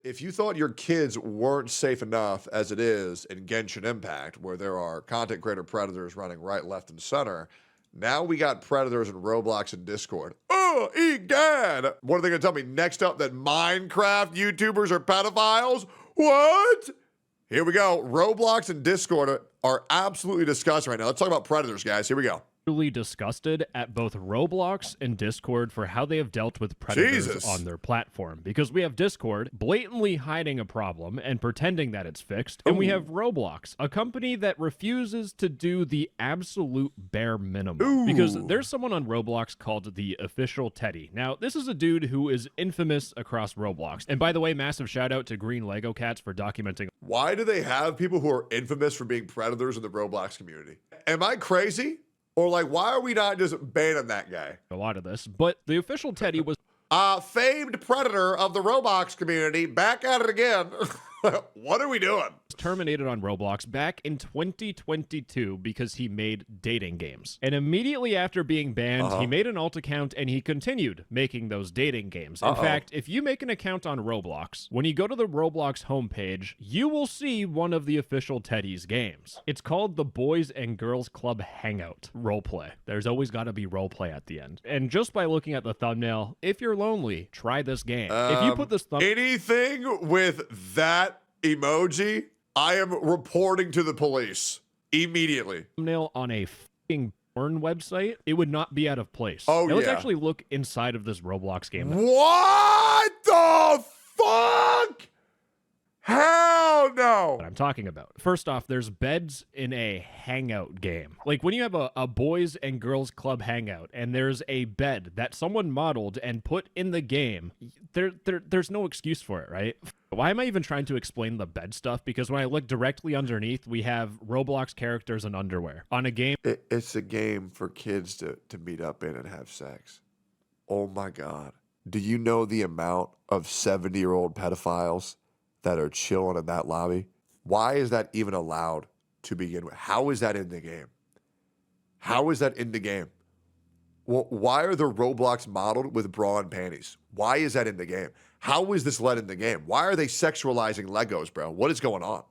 If you thought your kids weren't safe enough as it is in Genshin Impact, where there are content creator predators running right, left, and center, now we got predators in Roblox and Discord. Oh, egad! What are they going to tell me next up, that Minecraft YouTubers are pedophiles? What? Here we go. Roblox and Discord are absolutely disgusting right now. Let's talk about predators, guys. Here we go. Really disgusted at both Roblox and Discord for how they have dealt with predators on their platform. Because we have Discord blatantly hiding a problem and pretending that it's fixed, and we have Roblox, a company that refuses to do the absolute bare minimum. Because there's someone on Roblox called the Official Teddy. Now, this is a dude who is infamous across Roblox. And by the way, massive shout out to Green Lego Cats for documenting. Why do they have people who are infamous for being predators in the Roblox community? Am I crazy? Or, like, why are we not just banning that guy? A lot of this, but the Official Teddy was famed predator of the Roblox community, back at it again. What are we doing? Terminated on Roblox back in 2022 because he made dating games. And immediately after being banned, he made an alt account and he continued making those dating games. In fact, if you make an account on Roblox, when you go to the Roblox homepage, you will see one of the Official Teddy's games. It's called the Boys and Girls Club Hangout roleplay. There's always got to be roleplay at the end. And just by looking at the thumbnail, if you're lonely, try this game. If you put this anything with that emoji, I am reporting to the police immediately. Thumbnail on a fucking porn website, it would not be out of place. Oh, now, let's actually look inside of this Roblox game. What the fuck? Hell no. What I'm talking about. First off, there's beds in a hangout game. Like when you have a boys and girls club hangout and there's a bed that someone modeled and put in the game, there's no excuse for it, right? Why am I even trying to explain the bed stuff? Because when I look directly underneath, we have Roblox characters in underwear on a game. It's a game for kids to meet up in and have sex. Oh my God. Do you know the amount of 70-year-old pedophiles that are chilling in that lobby? Why is that even allowed to begin with? How is that in the game? How is that in the game? Well, why are the Roblox modeled with bra and panties? Why is that in the game? How is this let in the game? Why are they sexualizing Legos, bro? What is going on?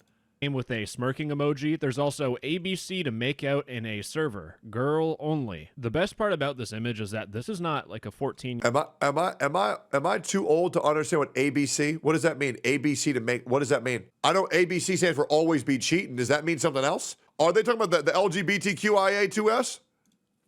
With a smirking emoji. There's also ABC to make out in a server. Girl only. The best part about this image is that this is not like a 14. Am I too old to understand what ABC? What does that mean? ABC to make, what does that mean? I know ABC stands for always be cheating. Does that mean something else? Are they talking about the LGBTQIA2S?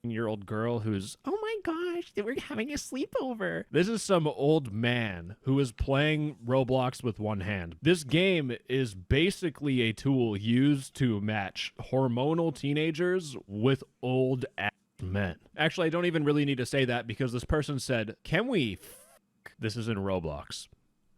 Year-old girl who's, oh my gosh, we're having a sleepover. This is some old man who is playing Roblox with one hand. This game is basically a tool used to match hormonal teenagers with old ass men. Actually, I don't even really need to say that because this person said, can we this is in Roblox,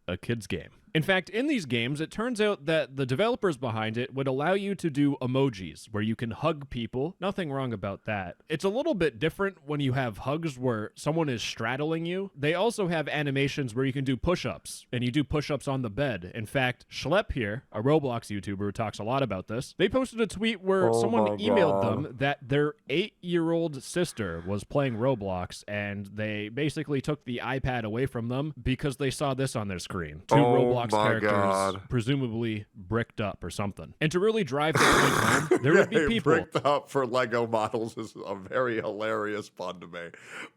a kid's game. In fact, in these games, it turns out that the developers behind it would allow you to do emojis where you can hug people. Nothing wrong about that. It's a little bit different when you have hugs where someone is straddling you. They also have animations where you can do push-ups, and you do push-ups on the bed. In fact, Schlepp here, a Roblox YouTuber who talks a lot about this, they posted a tweet where someone emailed them that their 8-year-old sister was playing Roblox, and they basically took the iPad away from them because they saw this on their screen. Two Roblox characters, presumably bricked up or something. And to really drive the point home, there would be people. Bricked up for Lego models is a very hilarious pun to me.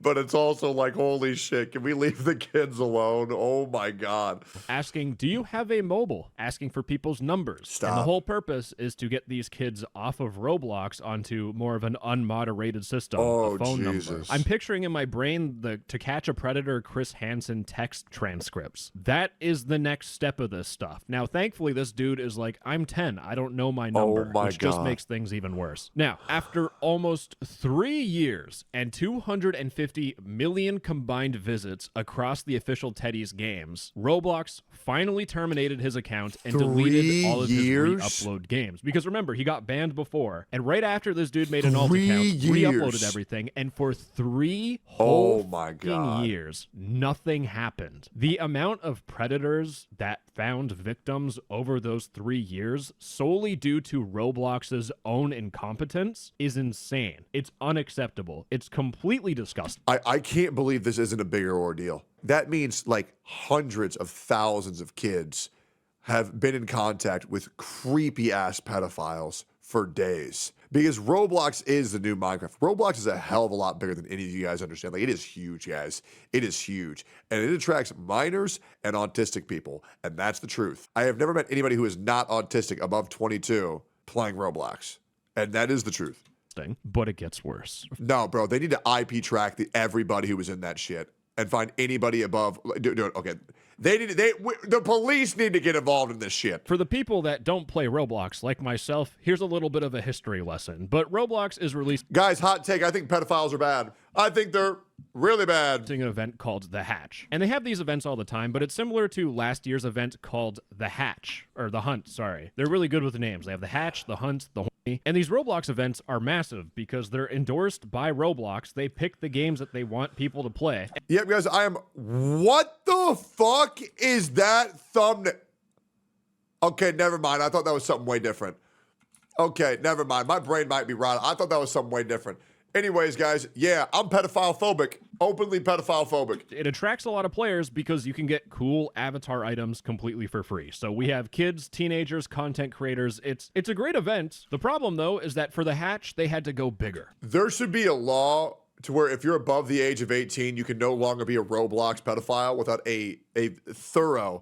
But it's also like, holy shit, can we leave the kids alone? Oh my God. Asking, do you have a mobile? Asking for people's numbers. Stop. And the whole purpose is to get these kids off of Roblox onto more of an unmoderated system. Oh, a phone Jesus. number. I'm picturing in my brain the To Catch a Predator Chris Hansen text transcripts. That is the next step of this stuff. Now, thankfully, this dude is like, I'm 10. I don't know my number, which just makes things even worse. Now, after almost 3 years and 250 million combined visits across the Official Teddy's games, Roblox finally terminated his account and deleted all of his re-upload games. Because remember, he got banned before, and right after this dude made an alt account, re-uploaded everything, and for 3 whole years, nothing happened. The amount of predators that found victims over those 3 years solely due to Roblox's own incompetence is insane. It's unacceptable. It's completely disgusting. I can't believe this isn't a bigger ordeal. that means like hundreds of thousands of kids have been in contact with creepy ass pedophiles for days. Because Roblox is the new Minecraft. Roblox is a hell of a lot bigger than any of you guys understand. Like, it is huge, guys. It is huge. And it attracts minors and autistic people. And that's the truth. I have never met anybody who is not autistic above 22 playing Roblox. And that is the truth. But it gets worse. No, bro. They need to IP track everybody who was in that shit and find anybody above. Okay. The police need to get involved in this shit. For the people that don't play Roblox, like myself, here's a little bit of a history lesson. But Roblox is releasing Guys, hot take. I think pedophiles are bad. I think they're really bad. an event called The Hatch. And they have these events all the time, but it's similar to last year's event called The Hatch, or The Hunt, sorry. They're really good with the names. They have The Hatch, The Hunt, The Horny. And these Roblox events are massive because they're endorsed by Roblox. They pick the games that they want people to play. Yep, guys, what the fuck is that thumbnail? Okay, never mind. I thought that was something way different. Okay, never mind. My brain might be right. I thought that was something way different. Anyways, guys, yeah, I'm pedophile phobic. Openly pedophile phobic. It attracts a lot of players because you can get cool avatar items completely for free. So we have kids, teenagers, content creators. It's a great event. The problem, though, is that for The Hatch, they had to go bigger. There should be a law to where if you're above the age of 18, you can no longer be a Roblox pedophile without a thorough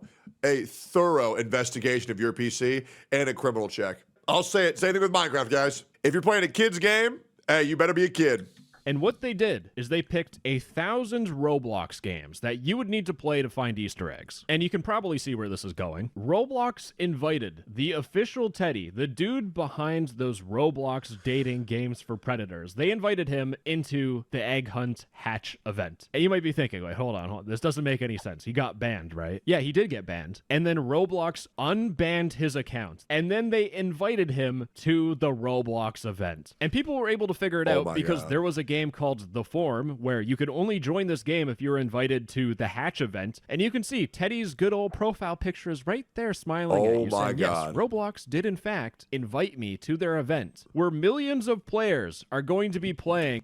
investigation of your PC and a criminal check. I'll say it. Same thing with Minecraft, guys. If you're playing a kid's game, hey, you better be a kid. And what they did is they picked 1,000 Roblox games that you would need to play to find Easter eggs. And you can probably see where this is going. Roblox invited the official Teddy, the dude behind those Roblox dating games for predators. They invited him into the Egg Hunt Hatch event. And you might be thinking, wait, hold on. This doesn't make any sense. He got banned, right? Yeah, he did get banned. And then Roblox unbanned his account. And then they invited him to the Roblox event. And people were able to figure it out because there was a game called The Form where you could only join this game if you were invited to the Hatch event. And you can see Teddy's good old profile picture is right there smiling at you. Oh my saying, God. Yes, Roblox did in fact invite me to their event where millions of players are going to be playing.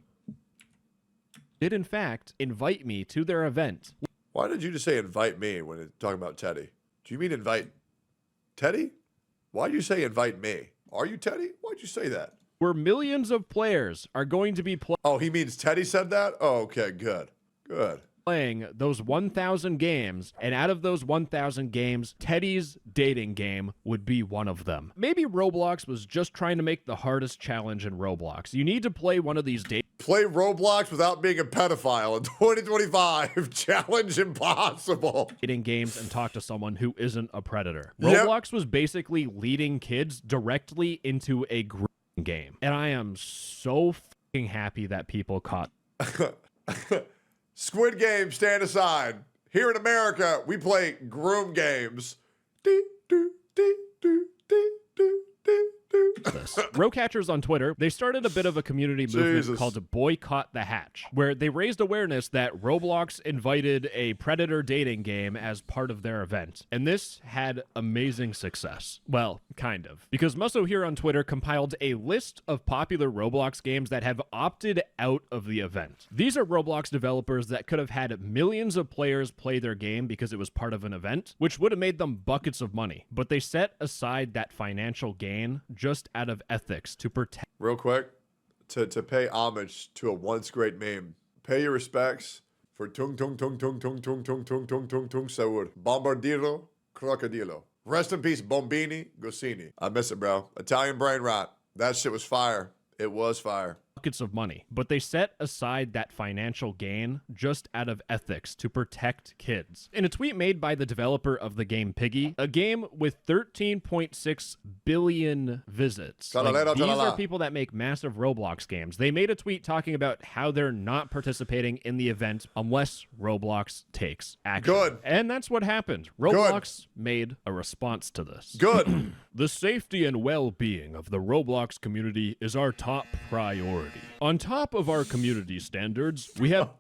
Did in fact invite me to their event. Why did you just say invite me when it's talking about Teddy? Do you mean invite Teddy? Why'd you say invite me? Are you Teddy? Why'd you say that? Where millions of players are going to be Oh, he means Teddy said that? Oh, okay, good. Good. playing those 1,000 games, and out of those 1,000 games, Teddy's dating game would be one of them. Maybe Roblox was just trying to make the hardest challenge in Roblox. You need to play one of these Play Roblox without being a pedophile in 2025. Challenge impossible. dating games and talk to someone who isn't a predator. Yep. Roblox was basically leading kids directly into a grooming game. And I am so fucking happy that people caught. Squid Game, stand aside. Here in America, we play groom games. Dee, doo, dee, doo, dee, doo, dee, doo. this. Rowcatchers on Twitter, they started a bit of a community movement Jesus. called Boycott the Hatch, where they raised awareness that Roblox invited a predator dating game as part of their event. And this had amazing success. Well, kind of. Because Musso here on Twitter compiled a list of popular Roblox games that have opted out of the event. These are Roblox developers that could have had millions of players play their game because it was part of an event, which would have made them buckets of money. But they set aside that financial gain just out of ethics to protect. Real quick, to pay homage to a once great meme. Pay your respects for Tung Tung Tung Tung Tung Tung Tung Tung Tung Tung Tung Saud. Bombardiro Crocodilo. Rest in peace, Bombini Goscini. I miss it, bro. Italian brain rot. That shit was fire. It was fire. Buckets of money, but they set aside that financial gain just out of ethics to protect kids. In a tweet made by the developer of the game Piggy, a game with 13.6 billion visits. These are people that make massive Roblox games. They made a tweet talking about how they're not participating in the event unless Roblox takes action. Good. And that's what happened. Roblox made a response to this. Good. The safety and well-being of the Roblox community is our top priority. On top of our community standards, we have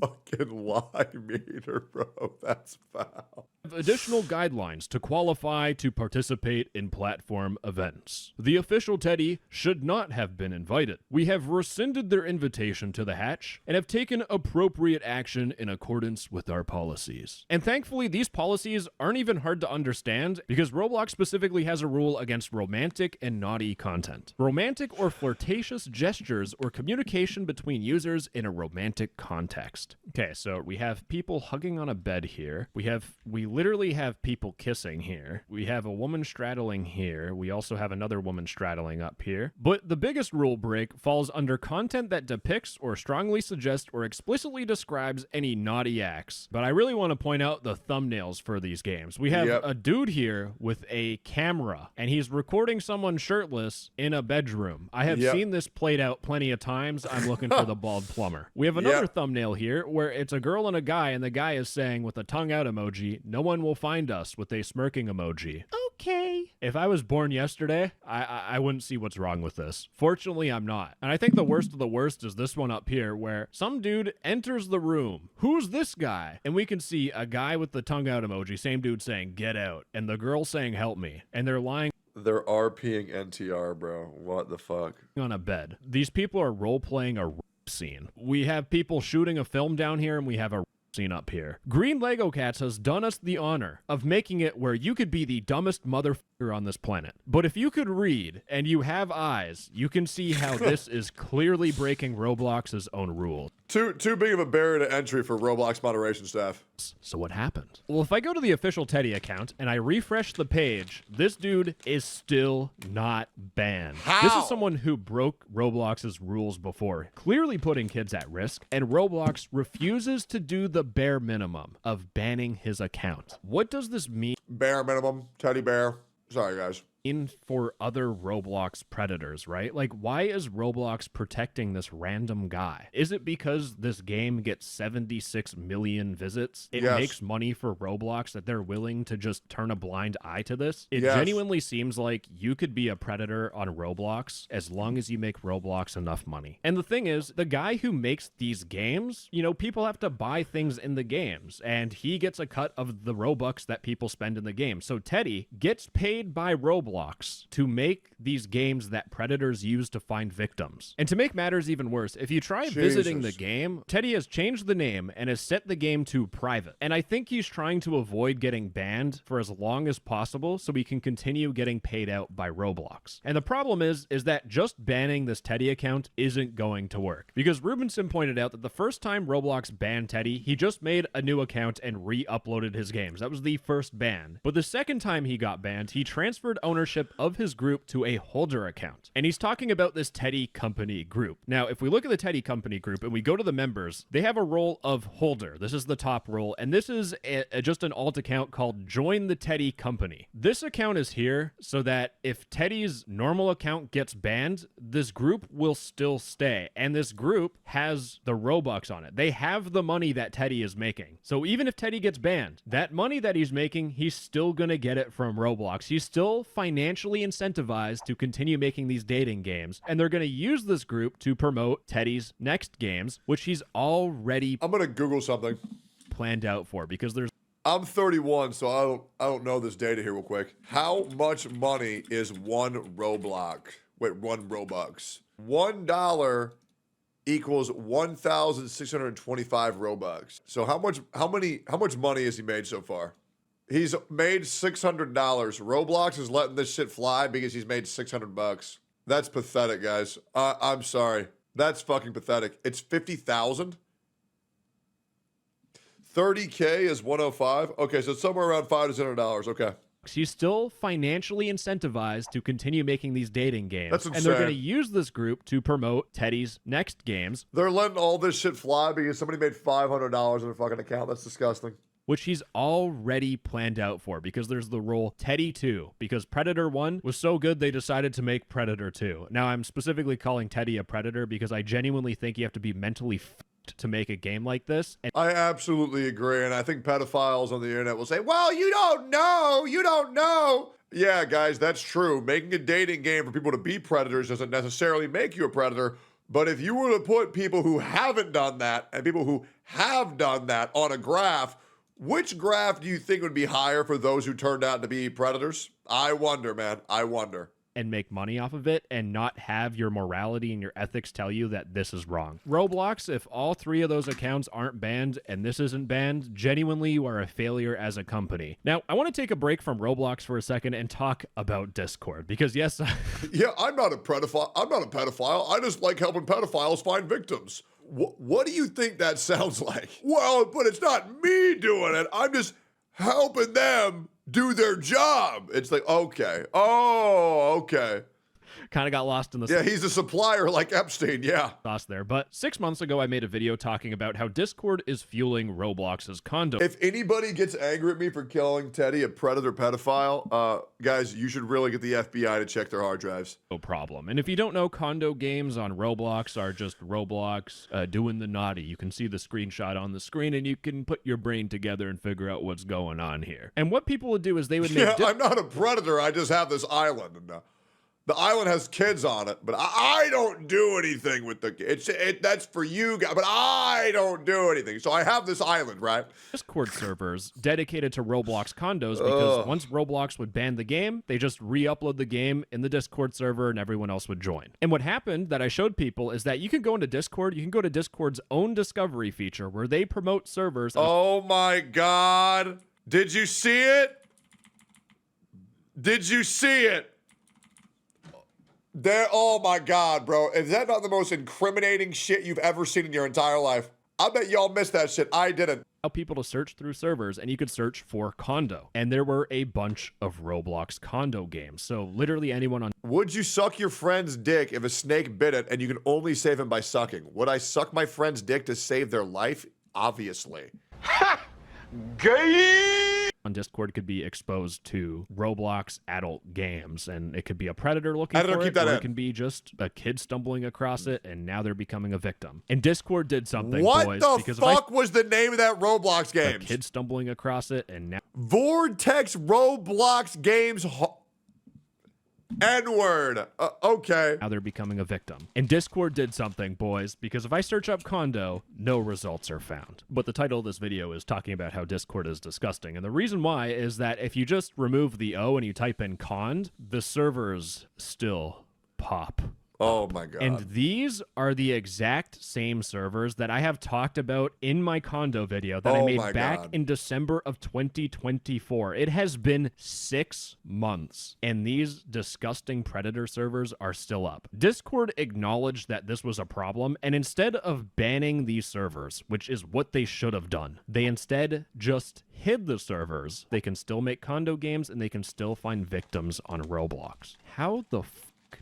fucking lie meter, bro. That's foul. Additional guidelines to qualify to participate in platform events. The official Teddy should not have been invited. We have rescinded their invitation to the hatch and have taken appropriate action in accordance with our policies. And thankfully, these policies aren't even hard to understand because Roblox specifically has a rule against romantic and naughty content. Romantic or flirtatious gestures or communication between users in a romantic context. Okay, so we have people hugging on a bed here. We literally have people kissing here. We have a woman straddling here. We also have another woman straddling up here. But the biggest rule break falls under content that depicts or strongly suggests or explicitly describes any naughty acts. But I really want to point out the thumbnails for these games. We have a dude here with a camera, and he's recording someone shirtless in a bedroom. I have seen this played out plenty of times. I'm looking for the bald plumber. We have another thumbnail here where it's a girl and a guy, and the guy is saying with a tongue out emoji, "No one will find us," with a smirking emoji. Okay. If I was born yesterday, I wouldn't see what's wrong with this. Fortunately, I'm not. And I think the worst of the worst is this one up here where some dude enters the room. Who's this guy? And we can see a guy with the tongue out emoji, same dude saying, "Get out," and the girl saying, "Help me." And they're lying. They're RPing NTR, bro. What the fuck? On a bed. These people are role-playing a scene. We have people shooting a film down here, and we have a scene up here. Green Lego Cats has done us the honor of making it where you could be the dumbest motherfucker on this planet. But if you could read and you have eyes, you can see how this is clearly breaking Roblox's own rules. Too big of a barrier to entry for Roblox moderation staff. So what happened? Well, if I go to the official Teddy account and I refresh the page, this dude is still not banned. How? This is someone who broke Roblox's rules before, clearly putting kids at risk, and Roblox refuses to do the bare minimum of banning his account. What does this mean? Bare minimum, teddy bear. Sorry, guys. For other Roblox predators, right? Like, why is Roblox protecting this random guy? Is it because this game gets 76 million visits? It makes money for Roblox that they're willing to just turn a blind eye to this? It genuinely seems like you could be a predator on Roblox as long as you make Roblox enough money. And the thing is, the guy who makes these games, you know, people have to buy things in the games, and he gets a cut of the Robux that people spend in the game. So Teddy gets paid by Roblox to make these games that predators use to find victims. And to make matters even worse, if you try visiting the game, Teddy has changed the name and has set the game to private. And I think he's trying to avoid getting banned for as long as possible so he can continue getting paid out by Roblox. And the problem is that just banning this Teddy account isn't going to work. Because Rubenson pointed out that the first time Roblox banned Teddy, he just made a new account and re-uploaded his games. That was the first ban. But the second time he got banned, he transferred ownership of his group to a holder account. And he's talking about this Teddy Company group. Now, if we look at the Teddy Company group and we go to the members, they have a role of holder. This is the top role. And this is just an alt account called Join the Teddy Company. This account is here so that if Teddy's normal account gets banned, this group will still stay. And this group has the Robux on it. They have the money that Teddy is making. So even if Teddy gets banned, that money that he's making, he's still going to get it from Roblox. He's still financially incentivized to continue making these dating games, and they're going to use this group to promote Teddy's next games, which he's already I'm gonna Google something. planned out for, because there's I'm 31, so I don't know this data here real quick. How much money is one Roblox? Wait, one Robux. $1 equals 1,625 Robux. So how much money has he made so far? He's made $600. Roblox is letting this shit fly because he's made $600. That's pathetic, guys. I'm sorry. That's fucking pathetic. It's 50,000. 30K is 105. Okay, so it's somewhere around $500 to $600. Okay. He's still financially incentivized to continue making these dating games. That's insane. And they're going to use this group to promote Teddy's next games. They're letting all this shit fly because somebody made $500 in their fucking account. That's disgusting. Which he's already planned out for, because there's the role Teddy 2, because Predator 1 was so good they decided to make Predator 2. Now, I'm specifically calling Teddy a predator because I genuinely think you have to be mentally to make a game like this. And I absolutely agree, and I think pedophiles on the internet will say, well, you don't know. Yeah, guys, that's true. Making a dating game for people to be predators doesn't necessarily make you a predator, But if you were to put people who haven't done that and people who have done that on a graph, which graph do you think would be higher for those who turned out to be predators? I wonder, man. I wonder. And make money off of it and not have your morality and your ethics tell you that this is wrong. Roblox, if all 3 of those accounts aren't banned and this isn't banned, genuinely you are a failure as a company. Now, I want to take a break from Roblox for a second and talk about Discord because yes, yeah, I'm not a pedophile. I just like helping pedophiles find victims. What do you think that sounds like? Well, but it's not me doing it. I'm just helping them do their job. It's like, okay. Oh, okay. Kind of got lost in the yeah, he's a supplier like Epstein, yeah. sauce there. But 6 months ago, I made a video talking about how Discord is fueling Roblox's condo. If anybody gets angry at me for killing Teddy, a predator pedophile, guys, you should really get the FBI to check their hard drives. No problem. And if you don't know, condo games on Roblox are just Roblox doing the naughty. You can see the screenshot on the screen and you can put your brain together and figure out what's going on here. And what people would do is they would make... I'm not a predator. I just have this island. And, the island has kids on it, but I don't do anything with the kids. That's for you guys, but I don't do anything. So I have this island, right? Discord servers dedicated to Roblox condos because once Roblox would ban the game, they just re-upload the game in the Discord server and everyone else would join. And what happened that I showed people is that you can go into Discord, you can go to Discord's own discovery feature where they promote servers. Oh my God. Did you see it? Did you see it? Oh my God, bro. Is that not the most incriminating shit you've ever seen in your entire life? I bet y'all missed that shit. I didn't. People to search through servers and you could search for condo. And there were a bunch of Roblox condo games. So literally anyone on... Would you suck your friend's dick if a snake bit it and you can only save him by sucking? Would I suck my friend's dick to save their life? Obviously. Ha! Gay! On Discord could be exposed to Roblox adult games, and it could be a predator looking for it, or it can be just a kid stumbling across it, and now they're becoming a victim. And Discord did something, boys. What the fuck was the name of that Roblox game? A kid stumbling across it, and now... Vortex Roblox Games... N-word. Okay. Now they're becoming a victim. And Discord did something, boys, because if I search up condo, no results are found. But the title of this video is talking about how Discord is disgusting. And the reason why is that if you just remove the O and you type in cond, the servers still pop. Oh my God. And these are the exact same servers that I have talked about in my condo video that I made back in December of 2024. It has been 6 months and these disgusting predator servers are still up. Discord acknowledged that this was a problem, and instead of banning these servers, which is what they should have done, they instead just hid the servers. They can still make condo games and they can still find victims on Roblox. How the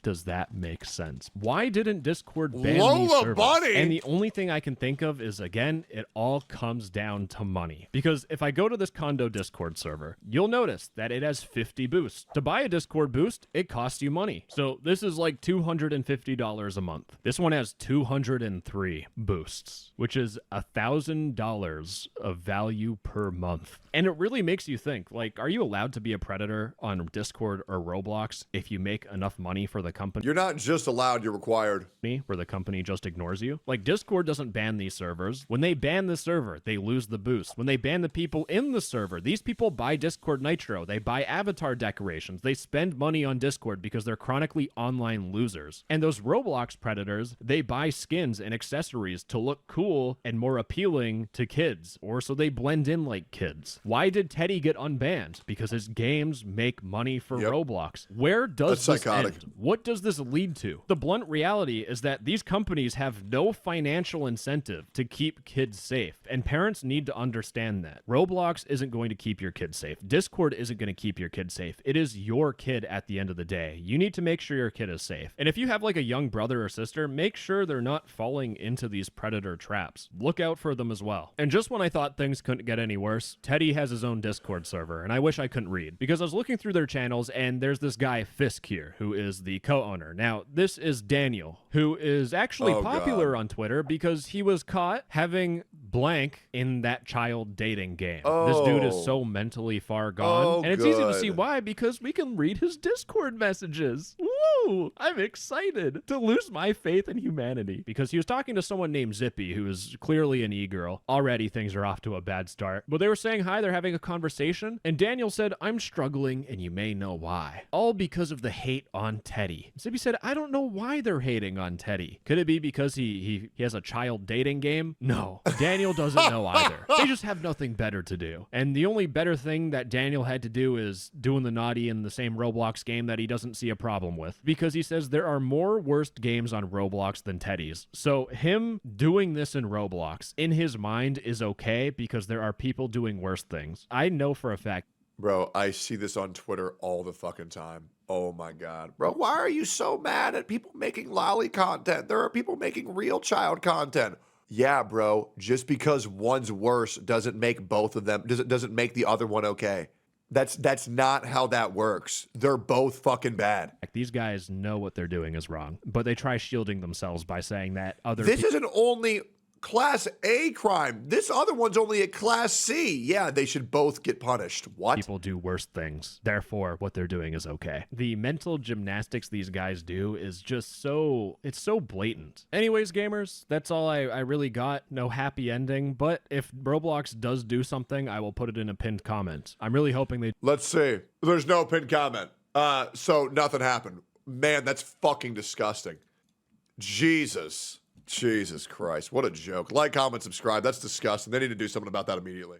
does that make sense? Why didn't Discord ban these servers? Bunny. And the only thing I can think of is, again, it all comes down to money. Because if I go to this condo Discord server, you'll notice that it has 50 boosts. To buy a Discord boost, it costs you money. So this is like $250 a month. This one has 203 boosts, which is $1,000 of value per month. And it really makes you think, like, are you allowed to be a predator on Discord or Roblox if you make enough money for the company? You're not just allowed, you're required. Where the company just ignores you. Like, Discord doesn't ban these servers. When they ban the server, they lose the boost. When they ban the people in the server, these people buy Discord Nitro. They buy avatar decorations. They spend money on Discord because they're chronically online losers. And those Roblox predators, they buy skins and accessories to look cool and more appealing to kids, or so they blend in like kids. Why did Teddy get unbanned? Because his games make money for Roblox. Where does this end? What does this lead to? The blunt reality is that these companies have no financial incentive to keep kids safe, and parents need to understand that. Roblox isn't going to keep your kids safe. Discord isn't going to keep your kid safe. It is your kid at the end of the day. You need to make sure your kid is safe. And if you have like a young brother or sister, make sure they're not falling into these predator traps. Look out for them as well. And just when I thought things couldn't get any worse, Teddy has his own Discord server, and I wish I couldn't read, because I was looking through their channels and there's this guy Fisk here who is the co-owner. Now, this is Daniel, who is actually popular on Twitter because he was caught having blank in that child dating game. This dude is so mentally far gone, and it's easy to see why, because we can read his Discord messages. What? woo! I'm excited to lose my faith in humanity. Because he was talking to someone named Zippy, who is clearly an e-girl. Already things are off to a bad start. But they were saying hi, they're having a conversation, and Daniel said, I'm struggling, and you may know why. All because of the hate on Teddy. Zippy said, I don't know why they're hating on Teddy. Could it be because he has a child dating game? No. Daniel doesn't know either. They just have nothing better to do. And the only better thing that Daniel had to do is doing the naughty in the same Roblox game that he doesn't see a problem with. Because he says there are more worst games on Roblox than Teddy's. So him doing this in Roblox, in his mind, is okay because there are people doing worse things. I know for a fact. Bro, I see this on Twitter all the fucking time. Oh my God. Bro, why are you so mad at people making lolly content? There are people making real child content. Yeah, bro, just because one's worse doesn't make both of them, doesn't make the other one okay. That's not how that works. They're both fucking bad. These guys know what they're doing is wrong, but they try shielding themselves by saying that other This isn't only Class A crime. This other one's only a Class C. Yeah, they should both get punished. What? people do worse things. Therefore, what they're doing is okay. The mental gymnastics these guys do is just it's so blatant. Anyways, gamers, that's all I really got. No happy ending, but if Roblox does do something, I will put it in a pinned comment. I'm really hoping they... Let's see. There's no pinned comment. So nothing happened. Man, that's fucking disgusting. Jesus Christ. What a joke. Like, comment, subscribe. That's disgusting. They need to do something about that immediately.